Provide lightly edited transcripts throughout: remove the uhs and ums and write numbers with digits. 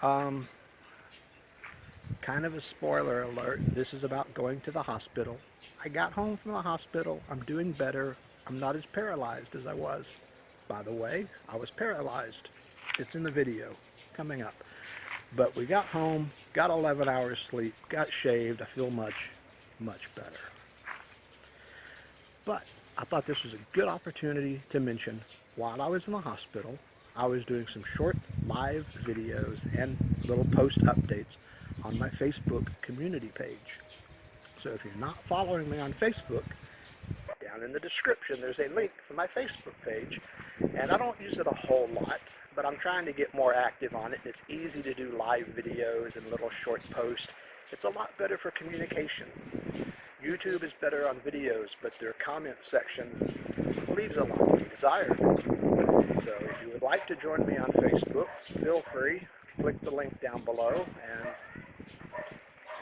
Um, Kind of a spoiler alert. This is about going to the hospital. I got home from the hospital. I'm doing better. I'm not as paralyzed as I was. By the way, I was paralyzed. It's in the video coming up. But we got home, got 11 hours sleep, got shaved. I feel much, much better. But I thought this was a good opportunity to mention while I was in the hospital, I was doing some short live videos and little post updates on my Facebook community page. So if you're not following me on Facebook, down in the description there's a link for my Facebook page. And I don't use it a whole lot, but I'm trying to get more active on it. It's easy to do live videos and little short posts. It's a lot better for communication. YouTube is better on videos, but their comment section leaves a lot to be desired. So if you would like to join me on Facebook, feel free. Click the link down below and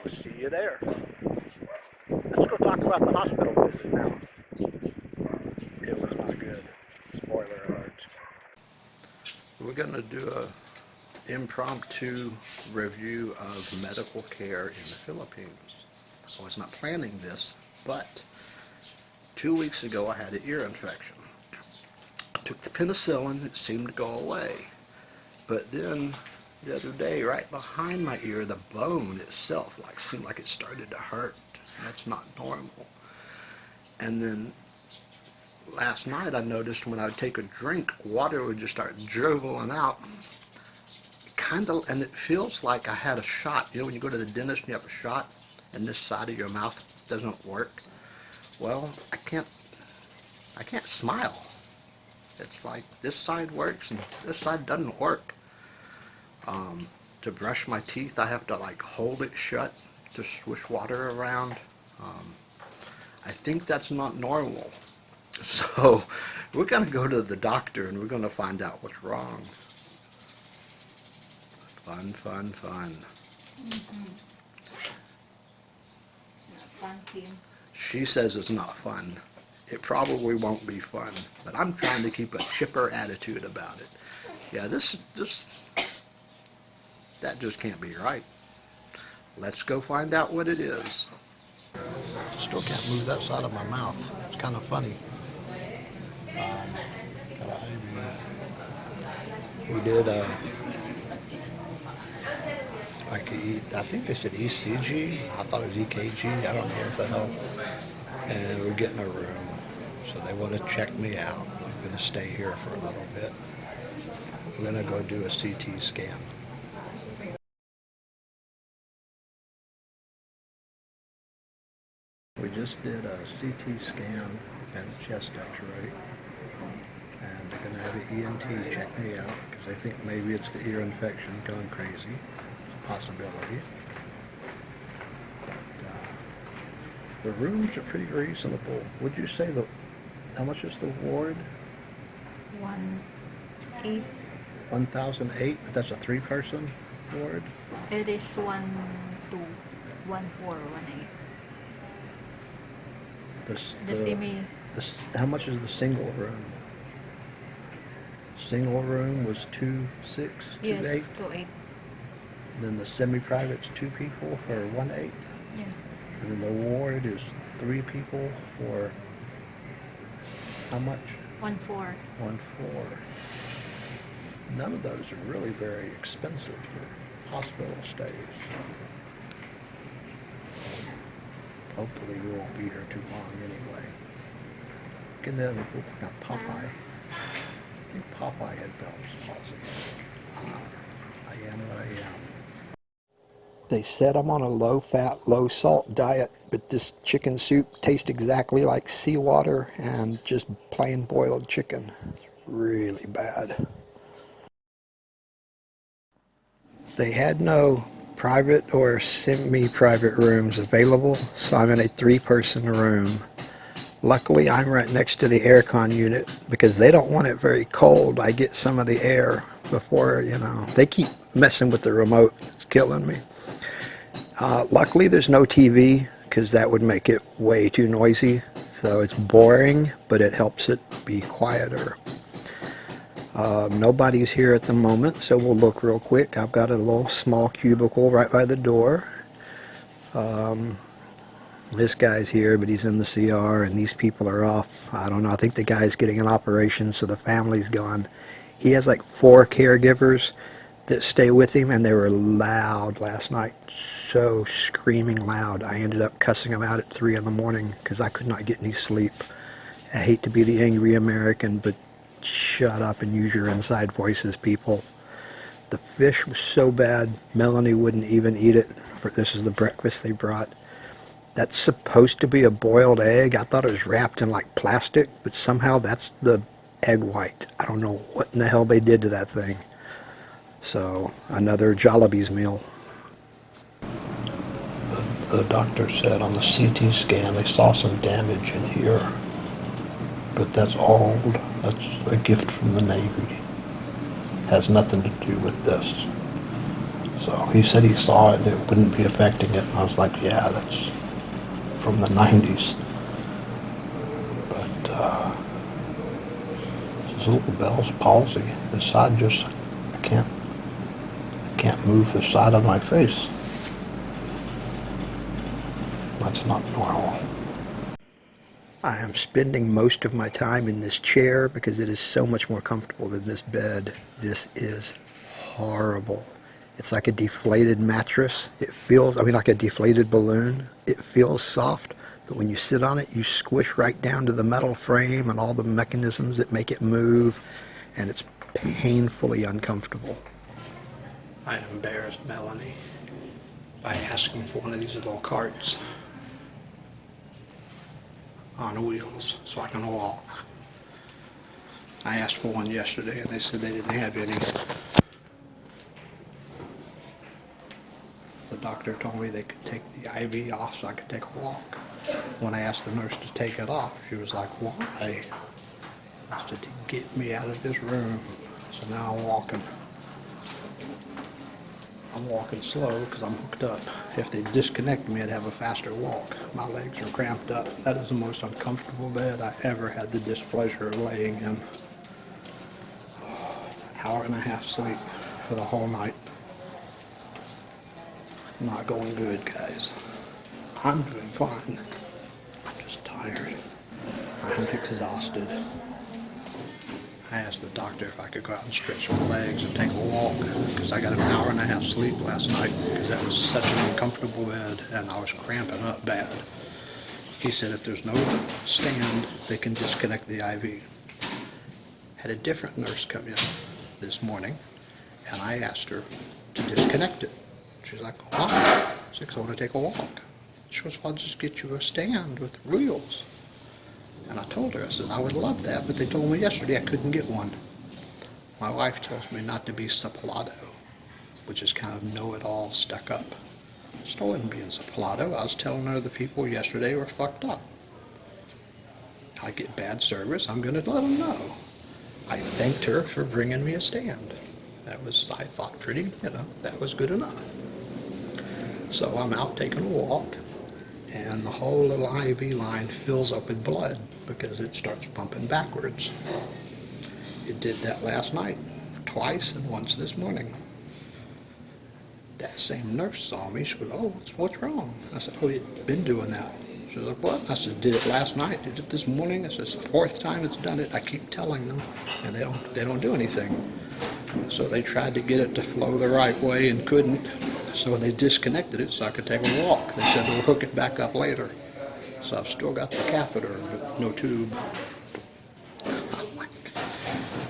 we'll see you there. Let's go talk about the hospital visit now. It was not good. Spoiler alert. We're going to do an impromptu review of medical care in the Philippines. I was not planning this, but 2 weeks ago I had an ear infection. I took the penicillin, it seemed to go away. But then the other day, right behind my ear, the bone itself seemed like it started to hurt. That's not normal. And then last night I noticed when I would take a drink, water would just start dribbling out. And it feels like I had a shot. You know when you go to the dentist and you have a shot and this side of your mouth doesn't work? Well, I can't smile. It's like this side works and this side doesn't work. To brush my teeth, I have to hold it shut to swish water around. I think that's not normal. So we're going to go to the doctor and we're going to find out what's wrong. Fun, fun, fun. Mm-hmm. It's not fun, Tim. She says it's not fun. It probably won't be fun, but I'm trying to keep a chipper attitude about it. Yeah, that just can't be right. Let's go find out what it is. Still can't move that side of my mouth. It's kind of funny. We did I think they said ECG. I thought it was EKG. I don't know what the hell. And we're getting a room. So they want to check me out. I'm going to stay here for a little bit. We're going to go do a CT scan. We just did a CT scan and a chest x-ray. And they're going to have an ENT check me out because they think maybe it's the ear infection going crazy. Possibility. But the rooms are pretty reasonable. Would you say how much is the ward? 1,800. 1,008, but that's a 3-person ward? It is 1,214,18. How much is the single room? Single room was 2,600, 2,800? Yes, 2,800. Then the semi-private's 2 people for 1,800? Yeah. And then the ward is 3 people for how much? 1,400. 1,400. None of those are really very expensive for hospital stays. Hopefully we won't be here too long anyway. Get that look like Popeye. I think Popeye had Bell's palsy. I am what I am. They said I'm on a low-fat, low-salt diet, but this chicken soup tastes exactly like seawater and just plain boiled chicken. It's really bad. They had no private or semi-private rooms available, so I'm in a 3-person room. Luckily, I'm right next to the aircon unit because they don't want it very cold. I get some of the air before, they keep messing with the remote. It's killing me. Luckily, there's no TV because that would make it way too noisy. So it's boring, but it helps it be quieter. Nobody's here at the moment, so we'll look real quick. I've got a little small cubicle right by the door. This guy's here, but he's in the CR, and these people are off. I don't know. I think the guy's getting an operation, so the family's gone. He has like 4 caregivers that stay with him, and they were loud last night. So screaming loud. I ended up cussing them out at 3 in the morning because I could not get any sleep. I hate to be the angry American, but shut up and use your inside voices, people. The fish was so bad, Melanie wouldn't even eat it. This is the breakfast they brought. That's supposed to be a boiled egg. I thought it was wrapped in like plastic, but somehow that's the egg white. I don't know what in the hell they did to that thing. So, another Jollibee's meal. The doctor said on the CT scan they saw some damage in here, but that's old. That's a gift from the Navy. Has nothing to do with this. So he said he saw it and it wouldn't be affecting it. And I was like, yeah, that's from the 90s. But this little Bell's palsy. This side just, I can't move the side of my face. That's not normal. I am spending most of my time in this chair because it is so much more comfortable than this bed. This is horrible. It's like a deflated mattress. It feels, like a deflated balloon. It feels soft, but when you sit on it, you squish right down to the metal frame and all the mechanisms that make it move, and it's painfully uncomfortable. I embarrassed Melanie by asking for one of these little carts on wheels so I can walk. I asked for one yesterday and they said they didn't have any. The doctor told me they could take the IV off so I could take a walk. When I asked the nurse to take it off, she was like, why? I said, to get me out of this room. So now I'm walking. I'm walking slow because I'm hooked up. If they disconnect me, I'd have a faster walk. My legs are cramped up. That is the most uncomfortable bed I ever had the displeasure of laying in. Hour and a half sleep for the whole night. Not going good, guys. I'm doing fine. I'm just tired. I'm exhausted. I asked the doctor if I could go out and stretch my legs and take a walk because I got an hour and a half sleep last night because that was such an uncomfortable bed and I was cramping up bad. He said if there's no stand, they can disconnect the IV. Had a different nurse come in this morning and I asked her to disconnect it. She's like, why? I said, because I want to take a walk. She goes, well, I'll just get you a stand with wheels. And I told her, I said, I would love that, but they told me yesterday I couldn't get one. My wife tells me not to be suplado, which is kind of know-it-all, stuck up. So I wasn't being suplado. I was telling her the people yesterday were fucked up. I get bad service, I'm going to let them know. I thanked her for bringing me a stand. That was, I thought, pretty, that was good enough. So I'm out taking a walk, and the whole little IV line fills up with blood because it starts pumping backwards. It did that last night, twice and once this morning. That same nurse saw me. She goes, oh, what's wrong? I said, oh, it's been doing that. She was like, what? I said, did it last night, did it this morning? I said, it's the 4th time it's done it. I keep telling them, and they don't do anything. So they tried to get it to flow the right way and couldn't. So they disconnected it so I could take a walk. They said they'll hook it back up later. So I've still got the catheter, but no tube.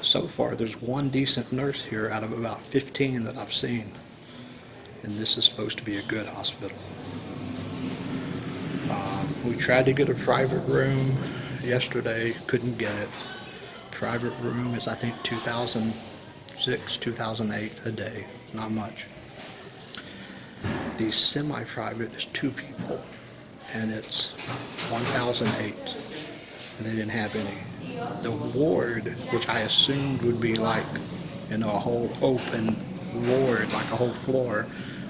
So far, there's one decent nurse here out of about 15 that I've seen. And this is supposed to be a good hospital. We tried to get a private room yesterday, couldn't get it. Private room is, I think, $2,006, $2,008 a day, not much. The semi-private is 2 people, and it's $1,008, and they didn't have any. The ward, which I assumed would be like, a whole open ward, like a whole floor,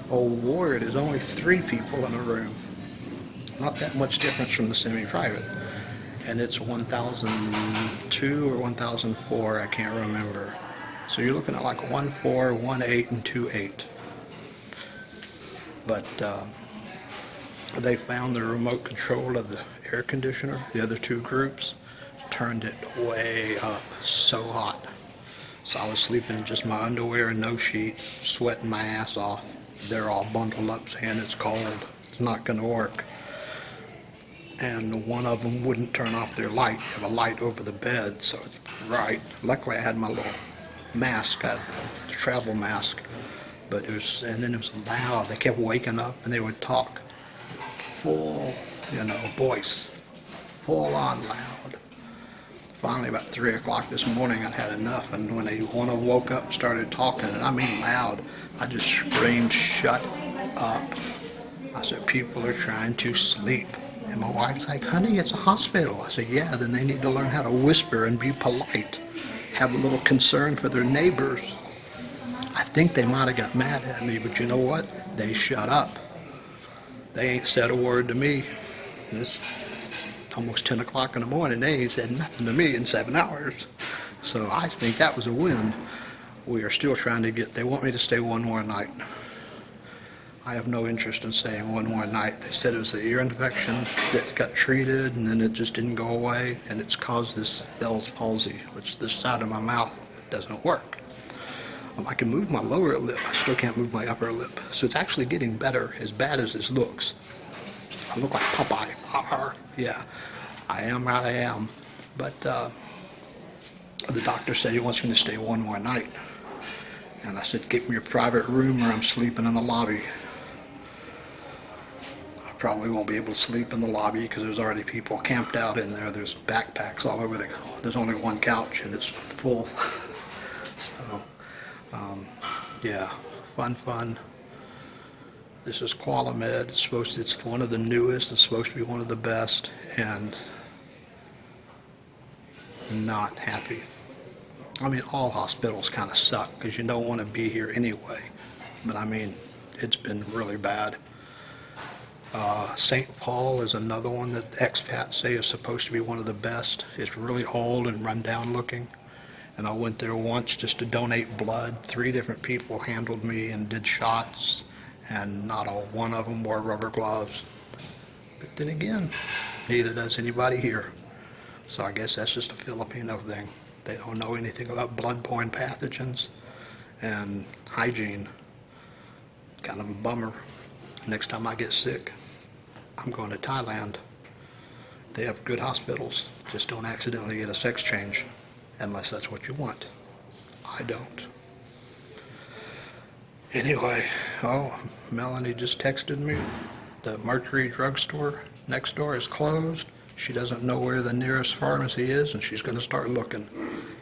ward is only 3 people in a room. Not that much difference from the semi-private, and it's 1,002 or 1,004, I can't remember. So you're looking at like 1.4, 1.8, and 2.8. But they found the remote control of the air conditioner, the other two groups, turned it way up, so hot. So I was sleeping in just my underwear and no sheet, sweating my ass off. They're all bundled up saying it's cold, it's not going to work. And one of them wouldn't turn off their light. You have a light over the bed, so it's bright. Luckily I had my little mask, I had a travel mask, but and then it was loud. They kept waking up and they would talk full, voice, full on loud. Finally, about 3 o'clock this morning, I'd had enough, and when one of them woke up and started talking, and I mean loud, I just screamed, "Shut up." I said, "People are trying to sleep." And my wife's like, "Honey, it's a hospital." I said, "Yeah, then they need to learn how to whisper and be polite, have a little concern for their neighbors." I think they might have got mad at me, but you know what? They shut up. They ain't said a word to me. It's almost 10 o'clock in the morning. They ain't said nothing to me in 7 hours. So I think that was a win. We are still trying to they want me to stay one more night. I have no interest in staying one more night. They said it was an ear infection that got treated and then it just didn't go away, and it's caused this Bell's palsy, which this side of my mouth doesn't work. I can move my lower lip, I still can't move my upper lip. So it's actually getting better, as bad as this looks. I look like Popeye. Yeah, I am right, I am. But the doctor said he wants me to stay one more night. And I said, "Get me your private room or I'm sleeping in the lobby." I probably won't be able to sleep in the lobby because there's already people camped out in there. There's backpacks all over there's only one couch and it's full. So, yeah, fun. This is Qualimed. It's one of the newest. It's supposed to be one of the best, and not happy. I mean, all hospitals kind of suck because you don't want to be here anyway. But I mean, it's been really bad. St. Paul is another one that expats say is supposed to be one of the best. It's really old and run down looking. And I went there once just to donate blood. 3 different people handled me and did shots, and not one of them wore rubber gloves. But then again, neither does anybody here. So I guess that's just a Filipino thing. They don't know anything about blood-borne pathogens and hygiene. Kind of a bummer. Next time I get sick, I'm going to Thailand. They have good hospitals. Just don't accidentally get a sex change, unless that's what you want. I don't. Anyway, Melanie just texted me. The Mercury drugstore next door is closed. She doesn't know where the nearest pharmacy is, and she's going to start looking.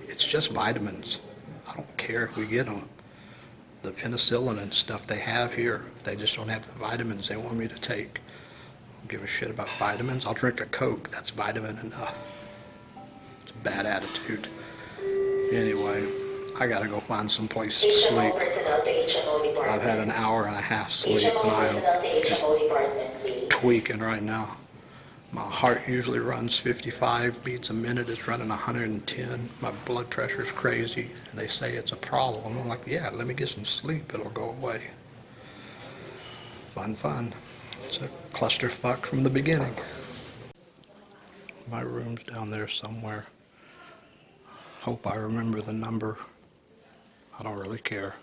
It's just vitamins. I don't care if we get them. The penicillin and stuff they have here, they just don't have the vitamins they want me to take. I don't give a shit about vitamins. I'll drink a Coke. That's vitamin enough. It's a bad attitude. Anyway, I gotta go find some place to sleep. I've had an hour and a half sleep, and I am just tweaking right now. My heart usually runs 55 beats a minute. It's running 110. My blood pressure is crazy, and they say it's a problem. I'm like, yeah, let me get some sleep. It'll go away. Fun. It's a clusterfuck from the beginning. My room's down there somewhere. Hope I remember the number. I don't really care.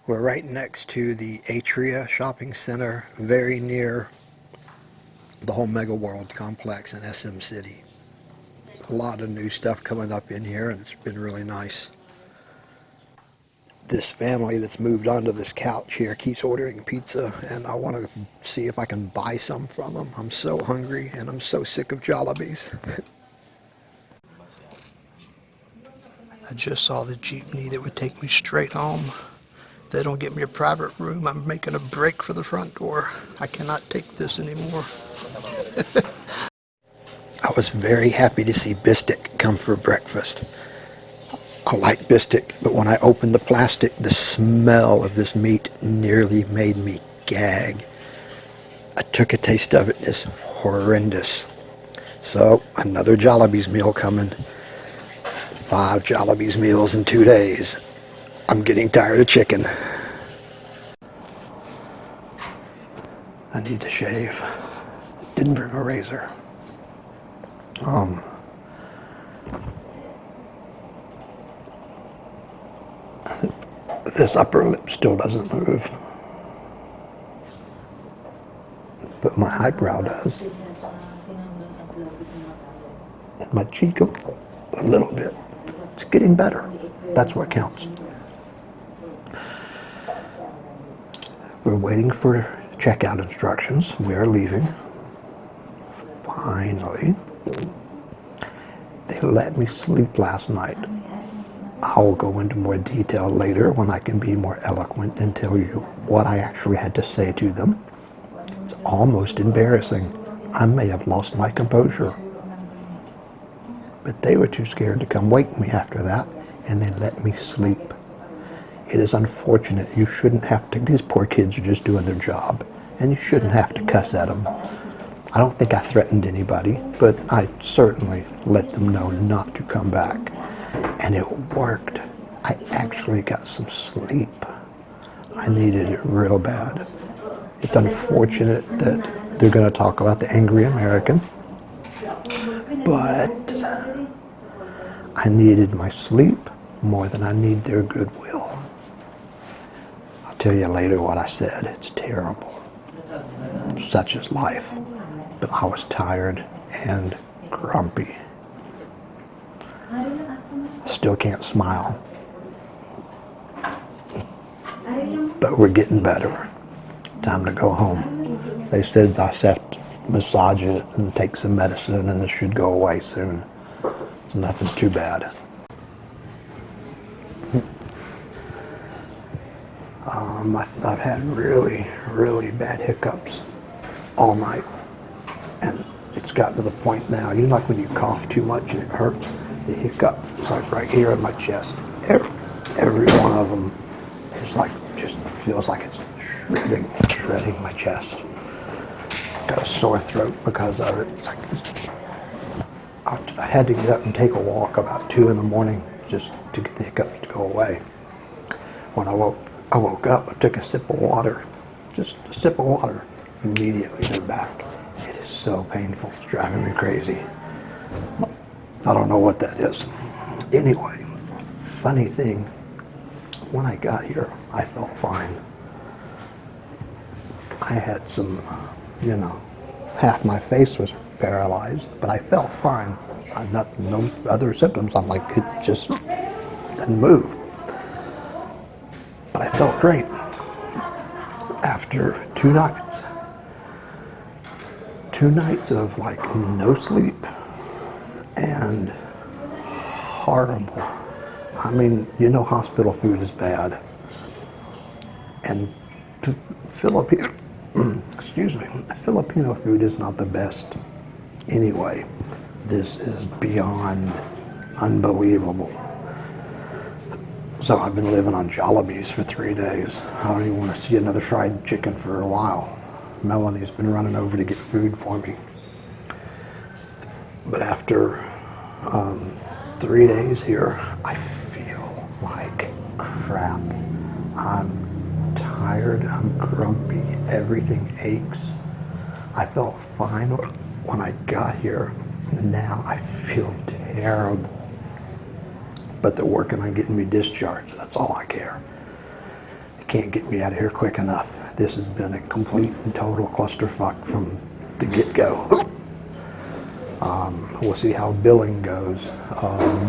We're right next to the Atria Shopping Center, very near the whole Mega World complex in SM City. A lot of new stuff coming up in here, and it's been really nice. This family that's moved onto this couch here keeps ordering pizza, and I want to see if I can buy some from them. I'm so hungry, and I'm so sick of Jollibees. I just saw the jeepney that would take me straight home. If they don't get me a private room, I'm making a break for the front door. I cannot take this anymore. I was very happy to see bistek come for breakfast. I like bistek, but when I opened the plastic, the smell of this meat nearly made me gag. I took a taste of it. It's horrendous. So, another Jollibee's meal coming. 5 Jollibee's meals in 2 days. I'm getting tired of chicken. I need to shave. Didn't bring a razor. This upper lip still doesn't move, but my eyebrow does. And my cheek a little bit. It's getting better. That's what counts. We're waiting for checkout instructions. We are leaving. Finally. They let me sleep last night. I'll go into more detail later when I can be more eloquent and tell you what I actually had to say to them. It's almost embarrassing. I may have lost my composure. But they were too scared to come wake me after that, and they let me sleep. It is unfortunate. You shouldn't have to. These poor kids are just doing their job, and you shouldn't have to cuss at them. I don't think I threatened anybody, but I certainly let them know not to come back. And it worked. I actually got some sleep. I needed it real bad. It's unfortunate that they're going to talk about the angry American, but I needed my sleep more than I need their goodwill. I'll tell you later what I said. It's terrible. Such is life. But I was tired and grumpy. Still can't smile. But we're getting better. Time to go home. They said I have to massage it and take some medicine and this should go away soon. It's nothing too bad. I've had really, really bad hiccups all night. And it's gotten to the point now, you know, like when you cough too much and it hurts, the hiccup is like right here in my chest. Every one of them is like, just feels like it's shredding my chest. Got a sore throat because of it. It's like, I had to get up and take a walk about 2 in the morning just to get the hiccups to go away. When I woke up, I took a sip of water, just a sip of water, immediately they're back. It is so painful, it's driving me crazy. I don't know what that is. Anyway, funny thing, when I got here, I felt fine. I had some, half my face was paralyzed, but I felt fine. No other symptoms. I'm like, it just didn't move. But I felt great after 2 nights. 2 nights of like no sleep and horrible. I mean, hospital food is bad. And Filipino food is not the best anyway. This is beyond unbelievable. So I've been living on Jollibee's for 3 days. I don't even want to see another fried chicken for a while. Melanie's been running over to get food for me. But after 3 days here, I feel like crap. I'm tired, I'm grumpy, everything aches. I felt fine when I got here. Now I feel terrible. But they're working on getting me discharged. That's all I care. They can't get me out of here quick enough. This has been a complete and total clusterfuck from the get-go. We'll see how billing goes.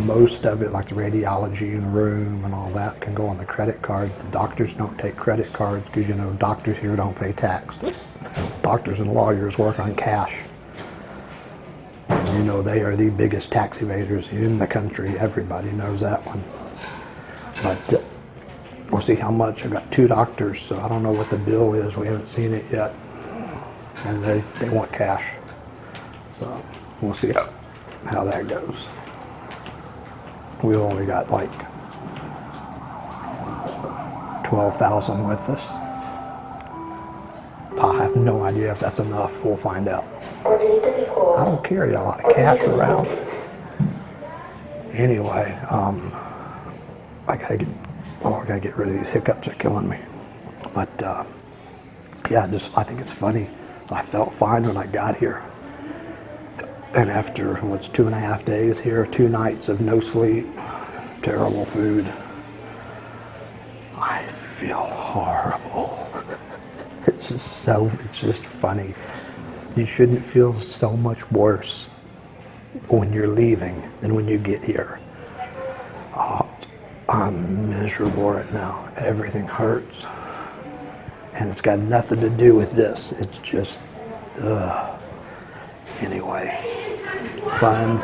Most of it, like the radiology in the room and all that, can go on the credit card. The doctors don't take credit cards because, doctors here don't pay tax. Doctors and lawyers work on cash. And they are the biggest tax evaders in the country. Everybody knows that one. But we'll see how much. I've got 2 doctors, so I don't know what the bill is. We haven't seen it yet. And they want cash. So we'll see how that goes. We've only got like 12,000 with us. I have no idea if that's enough. We'll find out. I don't carry a lot of cash around. Anyway, I gotta get rid of these hiccups. They're killing me. But yeah, I think it's funny. I felt fine when I got here. And after, 2.5 days here, 2 nights of no sleep, terrible food, I feel horrible. It's just funny. You shouldn't feel so much worse when you're leaving than when you get here. Oh, I'm miserable right now. Everything hurts. And it's got nothing to do with this. It's just, anyway, fun.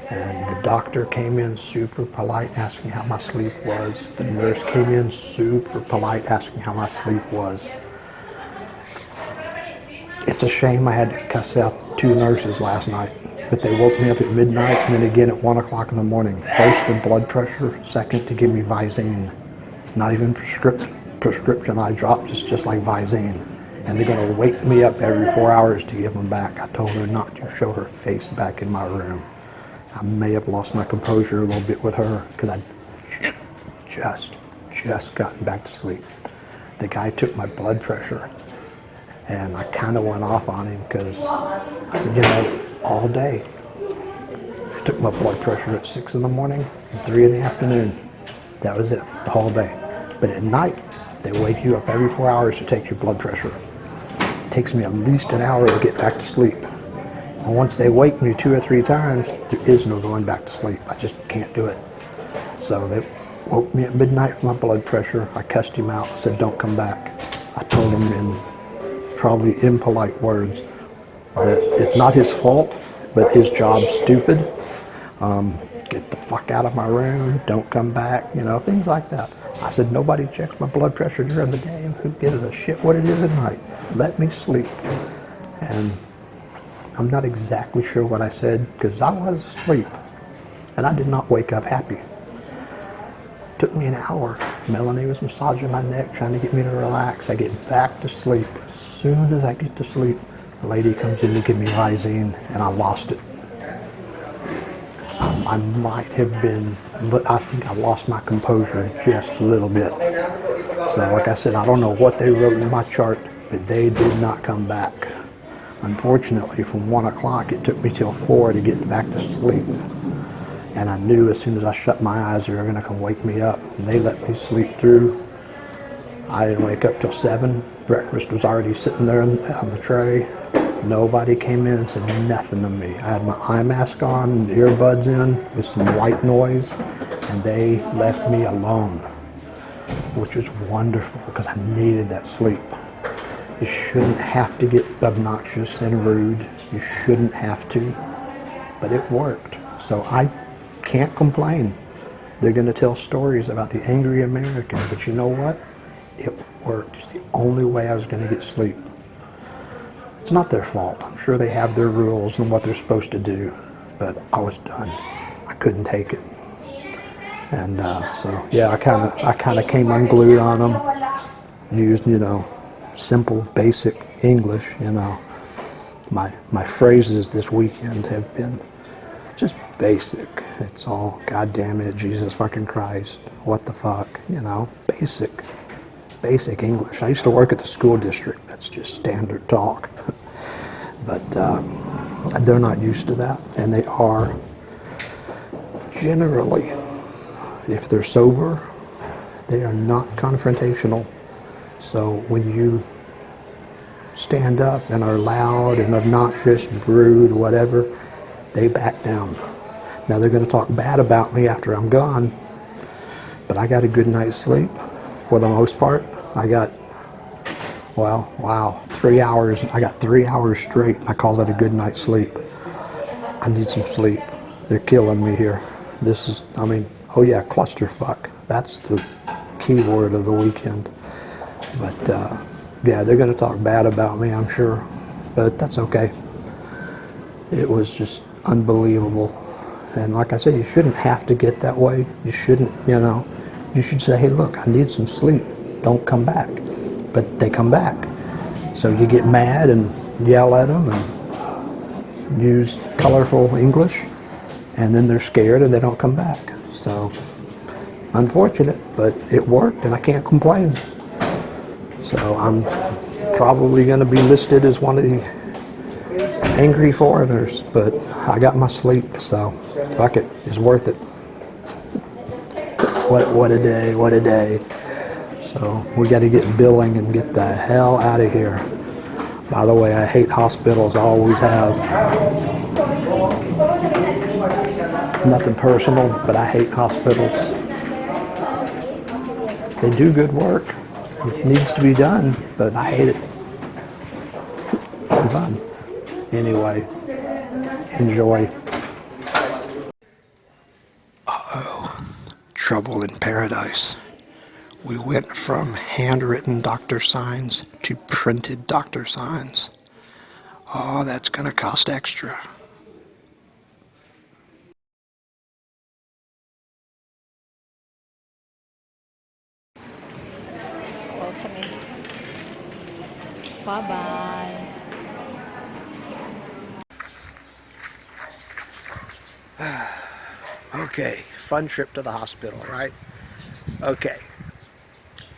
And the doctor came in super polite asking how my sleep was. The nurse came in super polite asking how my sleep was. It's a shame I had to cuss out 2 nurses last night, but they woke me up at midnight and then again at 1 o'clock in the morning. First for blood pressure, second to give me Visine. It's not even prescription eye drops, it's just like Visine. And they're going to wake me up every 4 hours to give them back. I told her not to show her face back in my room. I may have lost my composure a little bit with her because I just gotten back to sleep. The guy took my blood pressure and I kind of went off on him because I said, all day. They took my blood pressure at 6 in the morning and 3 in the afternoon. That was it, the whole day. But at night, they wake you up every 4 hours to take your blood pressure. It takes me at least an hour to get back to sleep. And once they wake me 2 or 3 times, there is no going back to sleep. I just can't do it. So they woke me at midnight for my blood pressure. I cussed him out, said, don't come back. I told him in probably impolite words that it's not his fault, but his job's stupid. Get the fuck out of my room, don't come back, things like that. I said, nobody checks my blood pressure during the day. Who gives a shit what it is at night? Let me sleep. And I'm not exactly sure what I said because I was asleep and I did not wake up happy. It took me an hour. Melanie was massaging my neck, trying to get me to relax. I get back to sleep. As soon as I get to sleep, the lady comes in to give me Visine and I lost it. I might have been, I think I lost my composure just a little bit. So like I said, I don't know what they wrote in my chart, but they did not come back. Unfortunately, from 1 o'clock, it took me till 4 to get back to sleep. And I knew as soon as I shut my eyes, they were going to come wake me up. And they let me sleep through. I didn't wake up till 7. Breakfast was already sitting there on the tray. Nobody came in and said nothing to me. I had my eye mask on, earbuds in, with some white noise, and they left me alone, which was wonderful because I needed that sleep. You shouldn't have to get obnoxious and rude. You shouldn't have to, but it worked. So I can't complain. They're going to tell stories about the angry American, but you know what? It worked. It's the only way I was going to get sleep. It's not their fault. I'm sure they have their rules and what they're supposed to do, but I was done. I couldn't take it. And so, yeah, I kind of came unglued on them, used, simple, basic English, My phrases this weekend have been just basic. It's all, God damn it, Jesus fucking Christ, what the fuck, basic English. I used to work at the school district. That's just standard talk. But they're not used to that. And they are generally, if they're sober, they are not confrontational. So when you stand up and are loud and obnoxious, rude, whatever, they back down. Now they're going to talk bad about me after I'm gone, but I got a good night's sleep for the most part. I got, 3 hours. I got 3 hours straight. I call that a good night's sleep. I need some sleep. They're killing me here. Clusterfuck. That's the key word of the weekend. But, yeah, they're going to talk bad about me, I'm sure. But that's okay. It was just unbelievable. And like I said, you shouldn't have to get that way. You shouldn't, You should say, hey, look, I need some sleep. Don't come back. But they come back. So you get mad and yell at them and use colorful English, and then they're scared and they don't come back. So unfortunate, but it worked and I can't complain. So I'm probably going to be listed as one of the angry foreigners, but I got my sleep, so fuck it, it's worth it. What a day, what a day. So we got to get billing and get the hell out of here. By the way, I hate hospitals, I always have. Nothing personal, but I hate hospitals. They do good work. It needs to be done, but I hate it. Fun. Anyway, enjoy. Uh-oh. Trouble in paradise. We went from handwritten doctor signs to printed doctor signs. Oh, that's going to cost extra. Go to me. Bye-bye. Okay, fun trip to the hospital, right? Okay.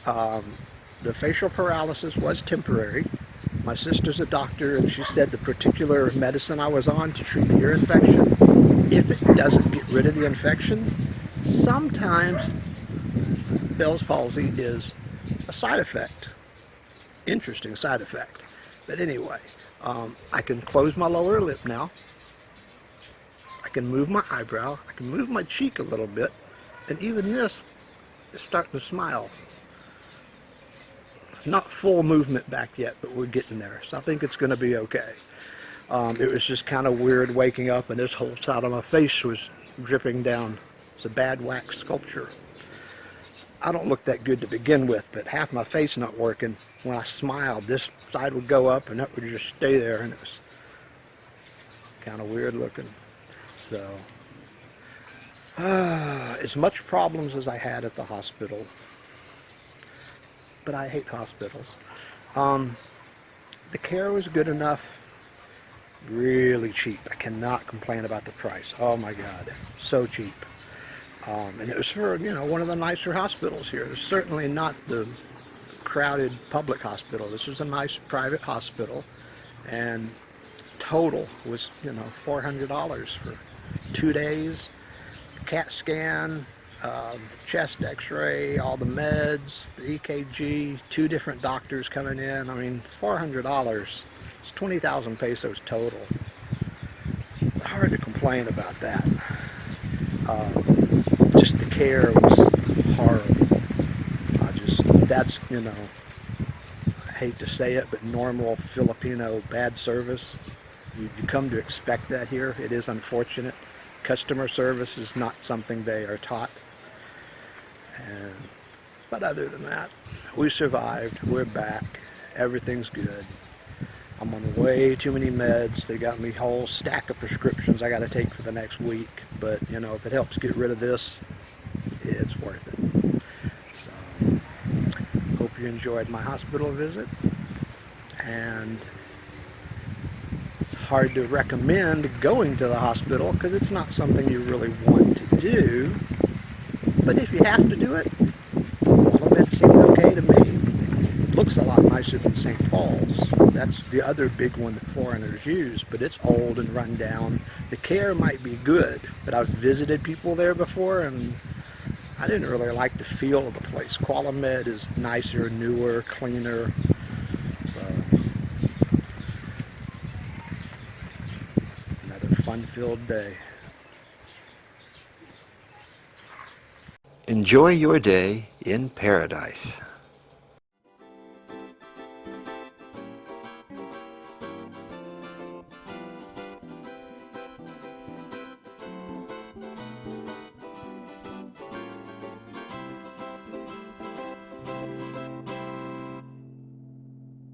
The facial paralysis was temporary. My sister's a doctor, and she said the particular medicine I was on to treat the ear infection, if it doesn't get rid of the infection, sometimes Bell's palsy is a side effect. Interesting side effect. But anyway, I can close my lower lip now. I can move my eyebrow. I can move my cheek a little bit. And even this is starting to smile. Not full movement back yet, but we're getting there. So I think it's going to be okay. It was just kind of weird waking up and this whole side of my face was dripping down. It's a bad wax sculpture. I don't look that good to begin with, but half my face not working. When I smiled, this side would go up and that would just stay there, and it was kind of weird looking. So, as much problems as I had at the hospital, but I hate hospitals. The care was good enough, really cheap. I cannot complain about the price. Oh my God, so cheap. And it was for, one of the nicer hospitals here. It was certainly not the crowded public hospital. This was a nice private hospital, and total was, $400 for 2 days, CAT scan, chest x-ray, all the meds, the EKG, 2 different doctors coming in. I mean, $400. It's 20,000 pesos total. Hard to complain about that. Just the care was horrible. That's, I hate to say it, but normal Filipino bad service. You come to expect that here. It is unfortunate. Customer service is not something they are taught. But other than that, we survived. We're back. Everything's good. I'm on way too many meds. They got me a whole stack of prescriptions I got to take for the next week. But, if it helps get rid of this, it's worth it. So, hope you enjoyed my hospital visit. And hard to recommend going to the hospital because it's not something you really want to do. But if you have to do it, Qualimed seemed okay to me. Looks a lot nicer than St. Paul's. That's the other big one that foreigners use, but it's old and run down. The care might be good, but I've visited people there before and I didn't really like the feel of the place. Qualimed is nicer, newer, cleaner. So, another fun-filled day. Enjoy your day in paradise.